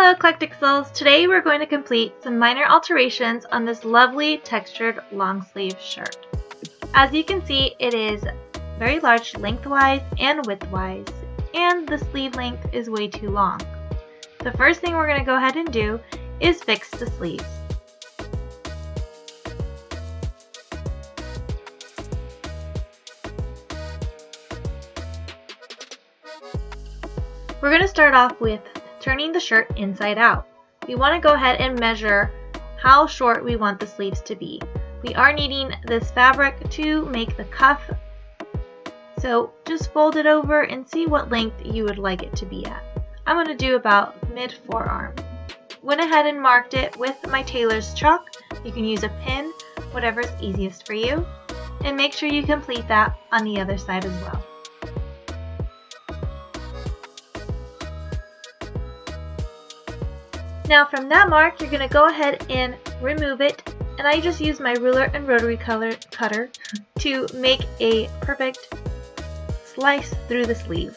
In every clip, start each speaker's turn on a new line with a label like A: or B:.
A: Hello Eclectic Souls! Today we're going to complete some minor alterations on this lovely textured long sleeve shirt. As you can see, it is very large lengthwise and widthwise, and the sleeve length is way too long. The first thing we're going to go ahead and do is fix the sleeves. We're going to start off with turning the shirt inside out. We want to go ahead and measure how short we want the sleeves to be. We are needing this fabric to make the cuff, so just fold it over and see what length you would like it to be at. I'm going to do about mid forearm. Went ahead and marked it with my tailor's chalk. You can use a pin, whatever's easiest for you, and make sure you complete that on the other side as well. Now from that mark, you're going to go ahead and remove it, and I just use my ruler and rotary cutter to make a perfect slice through the sleeve.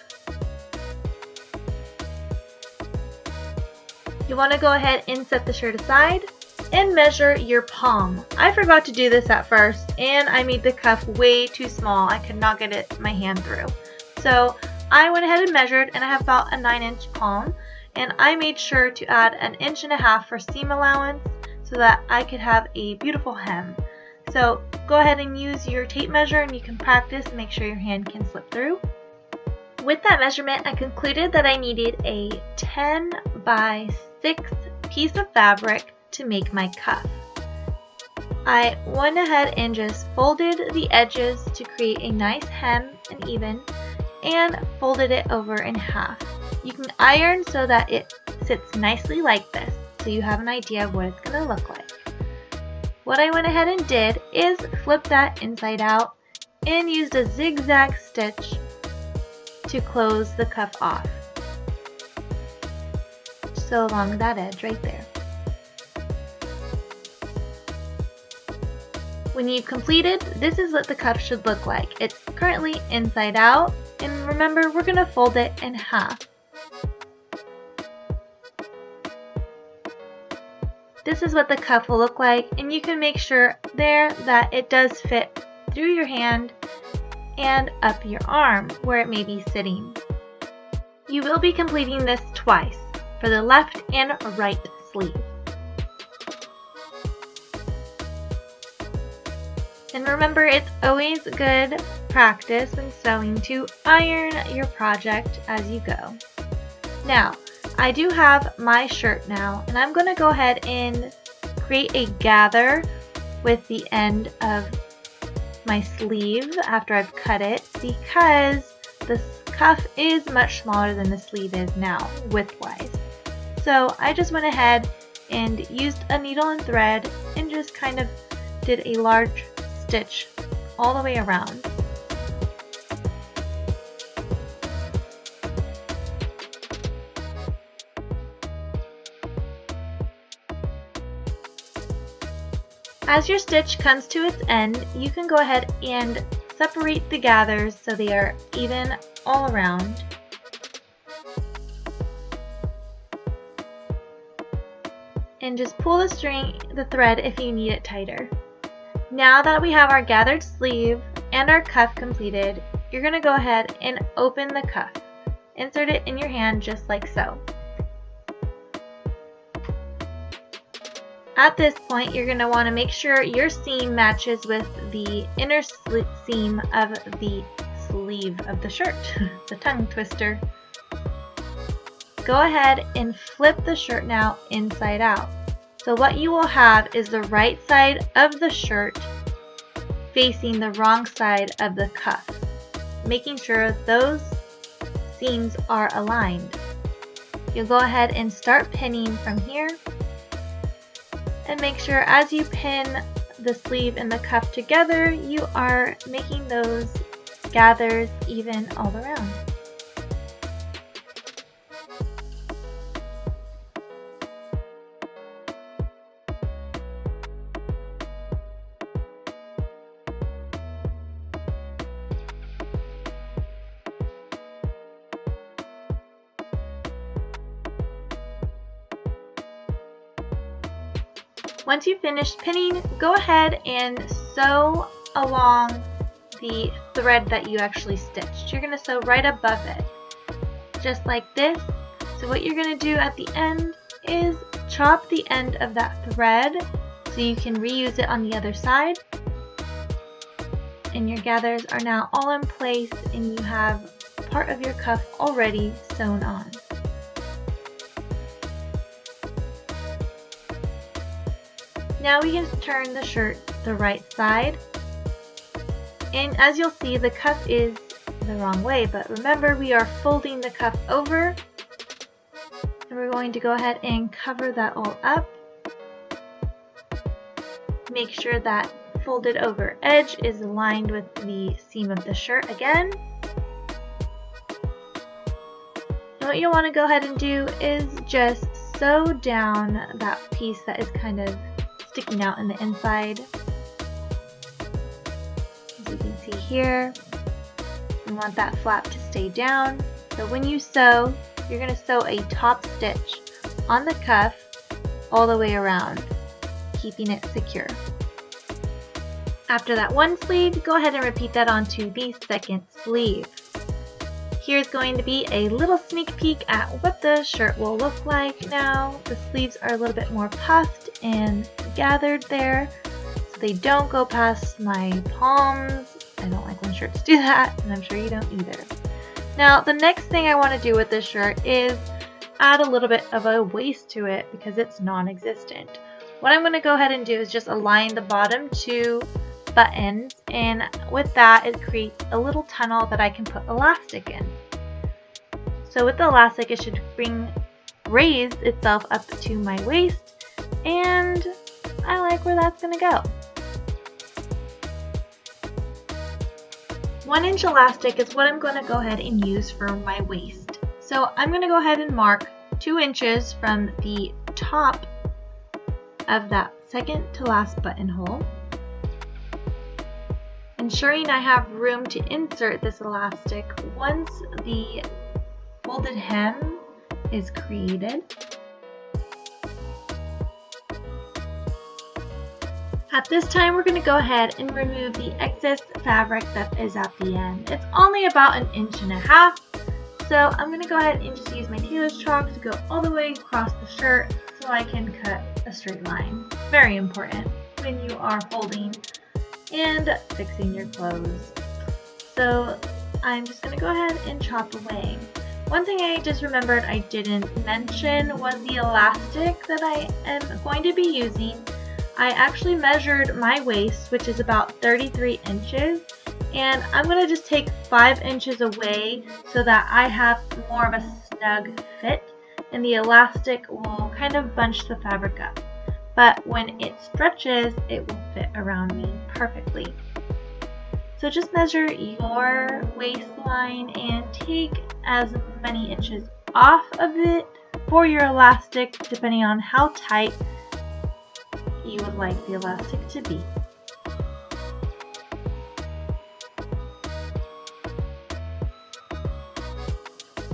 A: You want to go ahead and set the shirt aside and measure your palm. I forgot to do this at first, and I made the cuff way too small. I could not get my hand through. So I went ahead and measured, and I have about a 9-inch palm. And I made sure to add 1.5 inches for seam allowance so that I could have a beautiful hem. So go ahead and use your tape measure and you can practice and make sure your hand can slip through. With that measurement, I concluded that I needed a 10 by 6 piece of fabric to make my cuff. I went ahead and just folded the edges to create a nice hem and even, and folded it over in half. You can iron so that it sits nicely like this, so you have an idea of what it's going to look like. What I went ahead and did is flip that inside out and used a zigzag stitch to close the cuff off. So along that edge right there. When you've completed, this is what the cuff should look like. It's currently inside out, and remember, we're going to fold it in half. This is what the cuff will look like, and you can make sure there that it does fit through your hand and up your arm where it may be sitting. You will be completing this twice for the left and right sleeve. And remember, it's always good practice when sewing to iron your project as you go. Now, I do have my shirt now, and I'm going to go ahead and create a gather with the end of my sleeve after I've cut it, because the cuff is much smaller than the sleeve is now, widthwise. So I just went ahead and used a needle and thread and just kind of did a large stitch all the way around. As your stitch comes to its end, you can go ahead and separate the gathers so they are even all around. And just pull the thread if you need it tighter. Now that we have our gathered sleeve and our cuff completed, you're going to go ahead and open the cuff. Insert it in your hand just like so. At this point, you're going to want to make sure your seam matches with the inner seam of the sleeve of the shirt. The tongue twister. Go ahead and flip the shirt now inside out. So what you will have is the right side of the shirt facing the wrong side of the cuff, making sure those seams are aligned. You'll go ahead and start pinning from here. And make sure as you pin the sleeve and the cuff together, you are making those gathers even all around. Once you've finished pinning, go ahead and sew along the thread that you actually stitched. You're going to sew right above it, just like this. So what you're going to do at the end is chop the end of that thread so you can reuse it on the other side. And your gathers are now all in place and you have part of your cuff already sewn on. Now we can turn the shirt the right side. And as you'll see, the cuff is the wrong way, but remember we are folding the cuff over. And we're going to go ahead and cover that all up. Make sure that folded over edge is aligned with the seam of the shirt again. And what you'll want to go ahead and do is just sew down that piece that is kind of sticking out in the inside. As you can see here, you want that flap to stay down. So when you sew, you're going to sew a top stitch on the cuff all the way around, keeping it secure. After that one sleeve, go ahead and repeat that onto the second sleeve. Here's going to be a little sneak peek at what the shirt will look like now. The sleeves are a little bit more puffed and gathered there, so they don't go past my palms. I don't like when shirts do that, and I'm sure you don't either. Now, the next thing I want to do with this shirt is add a little bit of a waist to it because it's non-existent. What I'm going to go ahead and do is just align the bottom two buttons, and with that it creates a little tunnel that I can put elastic in. So with the elastic, it should raise itself up to my waist, and I like where that's going to go. 1 inch elastic is what I'm going to go ahead and use for my waist. So I'm going to go ahead and mark 2 inches from the top of that second to last buttonhole, ensuring I have room to insert this elastic once the folded hem is created. At this time, we're going to go ahead and remove the excess fabric that is at the end. It's only about 1.5 inches, so I'm going to go ahead and just use my tailor's chalk to go all the way across the shirt so I can cut a straight line. Very important when you are folding and fixing your clothes. So I'm just going to go ahead and chop away. One thing I just remembered I didn't mention was the elastic that I am going to be using. I actually measured my waist, which is about 33 inches, and I'm going to just take 5 inches away so that I have more of a snug fit, and the elastic will kind of bunch the fabric up. But when it stretches, it will fit around me perfectly. So just measure your waistline and take as many inches off of it for your elastic, depending on how tight you would like the elastic to be.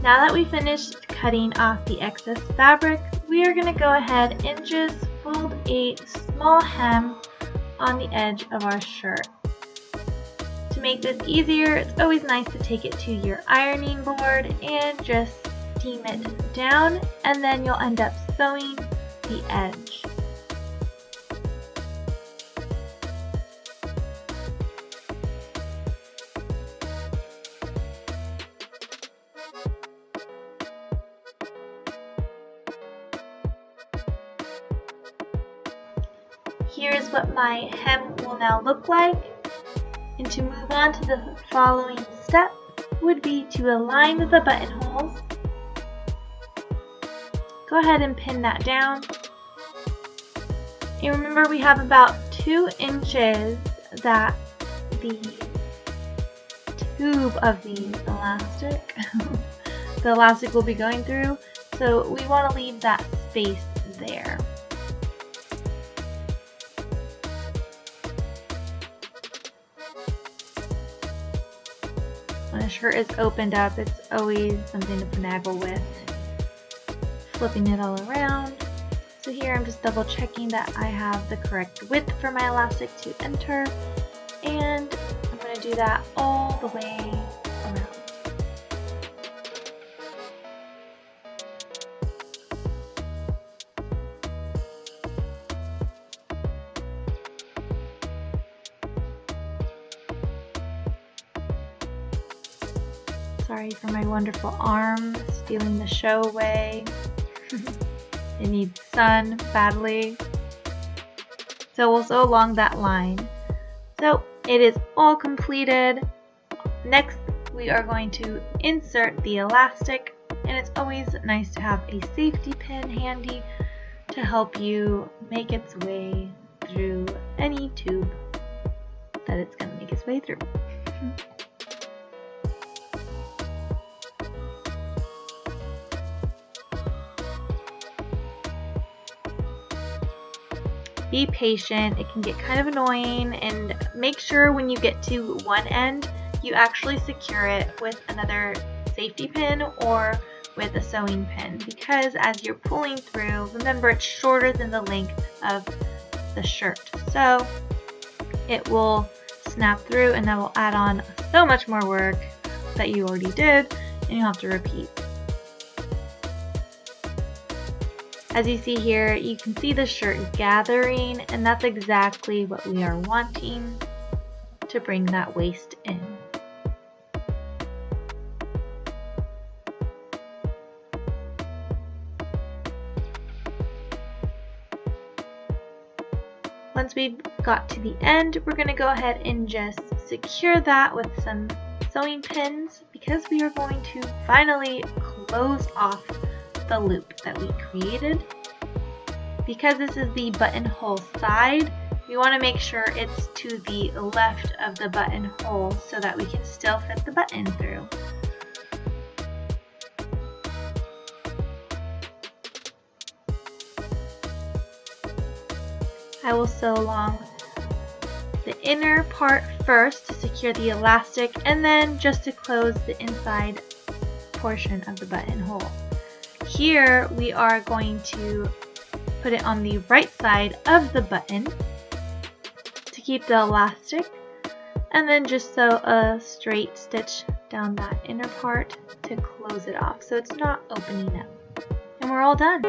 A: Now that we finished cutting off the excess fabric, we are going to go ahead and just fold a small hem on the edge of our shirt. To make this easier, it's always nice to take it to your ironing board and just steam it down, and then you'll end up sewing the edge. Here is what my hem will now look like. And to move on to the following step would be to align the buttonholes. Go ahead and pin that down. And remember, we have about 2 inches that the tube of the elastic will be going through. So we want to leave that space there. When a shirt is opened up, it's always something to finagle with, flipping it all around. So So here I'm just double checking that I have the correct width for my elastic to enter, and I'm going to do that all the way around. Sorry for my wonderful arm stealing the show away. It needs sun badly. So we'll sew along that line. So it is all completed. Next, we are going to insert the elastic, and it's always nice to have a safety pin handy to help you make its way through any tube that it's going to make its way through. Be patient, it can get kind of annoying, and make sure when you get to one end, you actually secure it with another safety pin or with a sewing pin, because as you're pulling through, remember it's shorter than the length of the shirt. So it will snap through, and that will add on so much more work that you already did, and you'll have to repeat. As you see here, you can see the shirt gathering, and that's exactly what we are wanting to bring that waist in. Once we've got to the end, we're going to go ahead and just secure that with some sewing pins, because we are going to finally close off the loop that we created. Because this is the buttonhole side, we want to make sure it's to the left of the buttonhole so that we can still fit the button through. I will sew along the inner part first to secure the elastic, and then just to close the inside portion of the buttonhole. Here we are going to put it on the right side of the button to keep the elastic, and then just sew a straight stitch down that inner part to close it off so it's not opening up. And we're all done.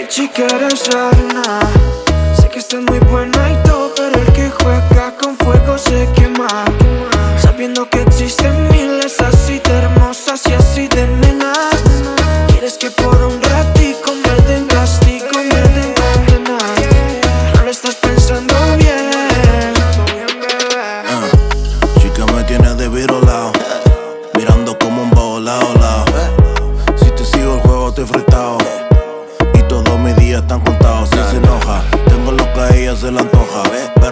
B: Si quieres reina, sé que estás muy buena y todo, pero el que juega con fuego se quema. Sabiendo que existen miles así de hermosas y así de nenas. Quieres que por un ratico me den castigo, me den condena. No lo estás pensando bien,
C: chica me tiene de virolao, mirando como un baolao. Si te sigo el juego estoy fritao, y todos mis días están contados. Si se enoja, tengo lo que a ella se le antoja.